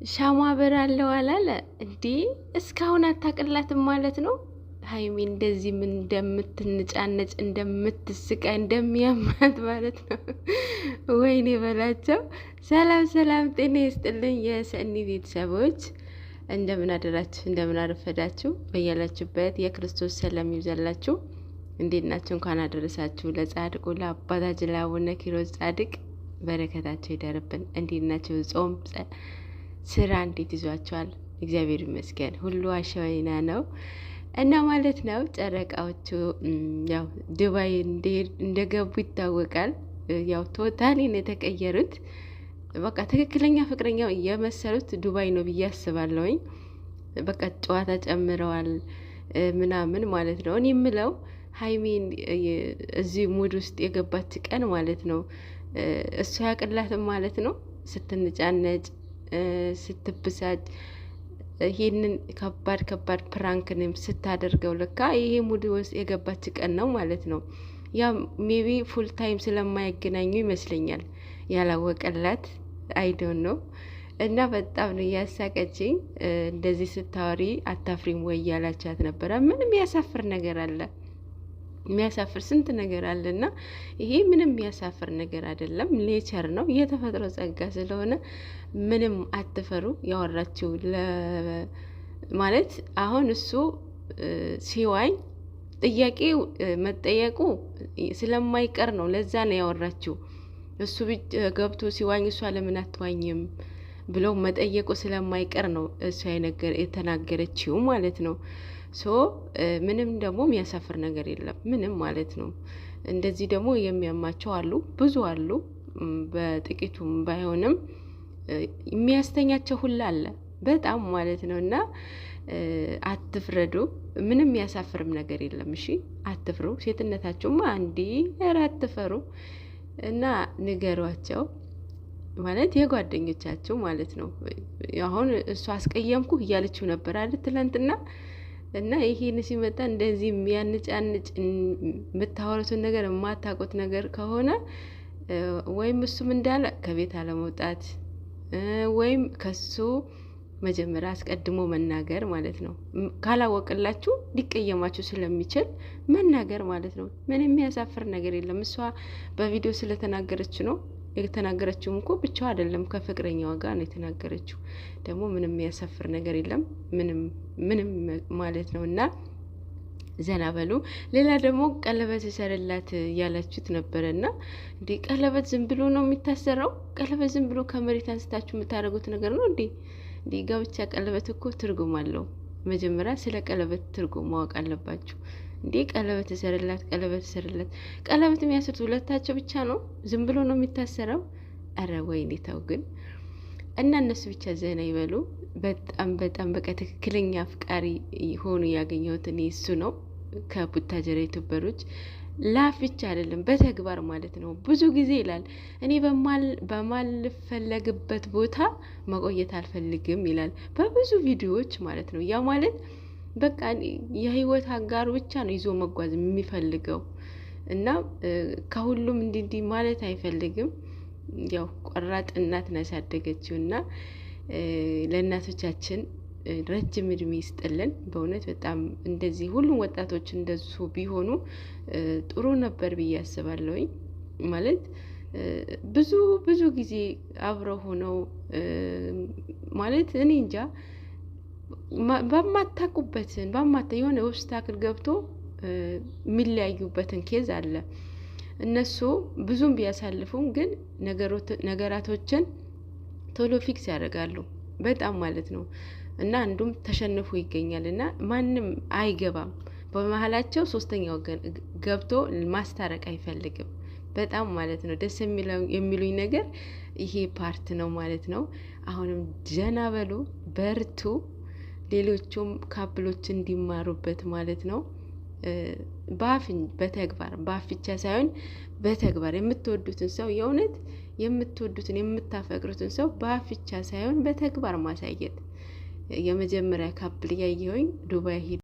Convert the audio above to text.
ሻማ በራለው አላለ እንዴ? እስካሁን አታቅላትም ማለት ነው። ሀይሚ እንደዚህ ምን እንደምትንጫነጭ እንደምትስቃይ እንደሚያማት ማለት ነው። ወይኔ በላቸው። ሰላም ሰላም፣ ጤና ይስጥልኝ የሰኒ ቤተሰቦች፣ እንደምን አደራችሁ፣ እንደምን አረፈዳችሁ። በያላችሁበት የክርስቶስ ሰላም ይብዛላችሁ። እንዴት ናችሁ? እንኳን አደረሳችሁ ለጻድቁ ለአባታችን ለአቡነ ኪሮስ ጻድቅ በረከታቸው ይደርብን። እንዴት ናችሁ? ጾም ስራ እንዴት ይዟቸዋል? እግዚአብሔር ይመስገን ሁሉ አሸዋይና ነው እና ማለት ነው። ጨረቃዎቹ ያው ዱባይ እንደገቡ ይታወቃል። ያው ቶታሊ ነው የተቀየሩት። በቃ ትክክለኛ ፍቅረኛው የመሰሉት ዱባይ ነው ብዬ አስባለሁኝ። በቃ ጨዋታ ጨምረዋል ምናምን ማለት ነው። እኔ የምለው ሀይሚን እዚህ ሙድ ውስጥ የገባች ቀን ማለት ነው እሱ ያቅላትም ማለት ነው። ስትንጫነጭ ስትብሳጭ ይህንን ከባድ ፕራንክንም ስታደርገው ለካ ይሄ ሙድ ውስጥ የገባች ቀን ነው ማለት ነው። ያ ሜቢ ፉል ታይም ስለማይገናኙ ይመስለኛል ያላወቀላት አይዶን ነው። እና በጣም ነው ያሳቀችኝ። እንደዚህ ስታወሪ አታፍሪም ወይ ያላቻት ነበረ። ምንም ያሳፍር ነገር አለ? የሚያሳፍር ስንት ነገር አለና ይሄ ምንም የሚያሳፍር ነገር አይደለም። ኔቸር ነው፣ የተፈጥሮ ጸጋ ስለሆነ ምንም አትፈሩ። ያወራችው ማለት አሁን እሱ ሲዋኝ ጥያቄ መጠየቁ ስለማይቀር ነው። ለዛ ነው ያወራችው። እሱ ገብቶ ሲዋኝ እሷ ለምን አትዋኝም ብለው መጠየቁ ስለማይቀር ነው እሷ የተናገረችው ማለት ነው። ሶ ምንም ደግሞ የሚያሳፍር ነገር የለም ምንም ማለት ነው። እንደዚህ ደግሞ የሚያማቸው አሉ፣ ብዙ አሉ። በጥቂቱም ባይሆንም የሚያስተኛቸው ሁላ አለ በጣም ማለት ነው። እና አትፍረዱ። ምንም የሚያሳፍርም ነገር የለም። እሺ አትፍሩ። ሴትነታችሁማ አንዲ ኧረ አትፈሩ። እና ንገሯቸው ማለት የጓደኞቻችሁ ማለት ነው። አሁን እሱ አስቀየምኩ እያለችው ነበር አይደል ትላንትና። እና ይሄን ሲመጣ እንደዚህ የሚያንጫንጭ የምታወሩትን ነገር የማታውቁት ነገር ከሆነ ወይም እሱም እንዳለ ከቤት አለመውጣት ወይም ከሱ መጀመሪያ አስቀድሞ መናገር ማለት ነው። ካላወቅላችሁ ሊቀየማችሁ ስለሚችል መናገር ማለት ነው። ምን የሚያሳፍር ነገር የለም። እሷ በቪዲዮ ስለተናገረች ነው የተናገረችውም እኮ ብቻው አይደለም ከፍቅረኛዋ ጋር ነው የተናገረችው። ደግሞ ምንም የሚያሳፍር ነገር የለም ምንም ማለት ነው። እና ዘና በሉ። ሌላ ደግሞ ቀለበት ይሰርላት ያላችሁት ነበረና እንዴ ቀለበት ዝም ብሎ ነው የሚታሰረው? ቀለበት ዝም ብሎ ከመሬት አንስታችሁ የምታደርጉት ነገር ነው እንዴ? እንዴ ጋብቻ ቀለበት እኮ ትርጉም አለው። መጀመሪያ ስለ ቀለበት ትርጉም ማወቅ አለባችሁ። እንዴ ቀለበት ይሰርላት ቀለበት የሚያስሩት ሁለታቸው ብቻ ነው? ዝም ብሎ ነው የሚታሰረው? አረ ወይኔ ተው ግን። እና እነሱ ብቻ ዘና ይበሉ። በጣም በቃ ትክክለኛ አፍቃሪ ሆኑ ያገኘሁት እኔ እሱ ነው። ከቡታጀራ ዩቱበሮች ላፍ ብቻ አይደለም በተግባር ማለት ነው። ብዙ ጊዜ ይላል እኔ በማልፈለግበት ቦታ መቆየት አልፈልግም ይላል በብዙ ቪዲዮዎች ማለት ነው። ያ ማለት በቃ የህይወት አጋሩ ብቻ ነው ይዞ መጓዝ የሚፈልገው እና ከሁሉም እንዲህ ማለት አይፈልግም። ያው ቆራጥ እናት ነው ያሳደገችው እና ለእናቶቻችን ረጅም እድሜ ይስጥልን። በእውነት በጣም እንደዚህ ሁሉም ወጣቶች እንደሱ ቢሆኑ ጥሩ ነበር ብዬ አስባለሁኝ። ማለት ብዙ ጊዜ አብረው ሆነው ማለት እኔ እንጃ በማታቁበትን የሆነ ኦብስታክል ገብቶ የሚለያዩበትን ኬዝ አለ። እነሱ ብዙም ቢያሳልፉም ግን ነገራቶችን ቶሎ ፊክስ ያደርጋሉ በጣም ማለት ነው። እና አንዱም ተሸንፎ ይገኛል እና ማንም አይገባም በመሀላቸው። ሶስተኛ ወገን ገብቶ ማስታረቅ አይፈልግም በጣም ማለት ነው። ደስ የሚሉኝ ነገር ይሄ ፓርት ነው ማለት ነው። አሁንም ጀና በሉ በርቱ። ሌሎቹም ካፕሎች እንዲማሩበት ማለት ነው። በተግባር በአፍ ብቻ ሳይሆን በተግባር የምትወዱትን ሰው የእውነት የምትወዱትን የምታፈቅሩትን ሰው በአፍ ብቻ ሳይሆን በተግባር ማሳየት። የመጀመሪያ ካፕል ያየሁኝ ዱባይ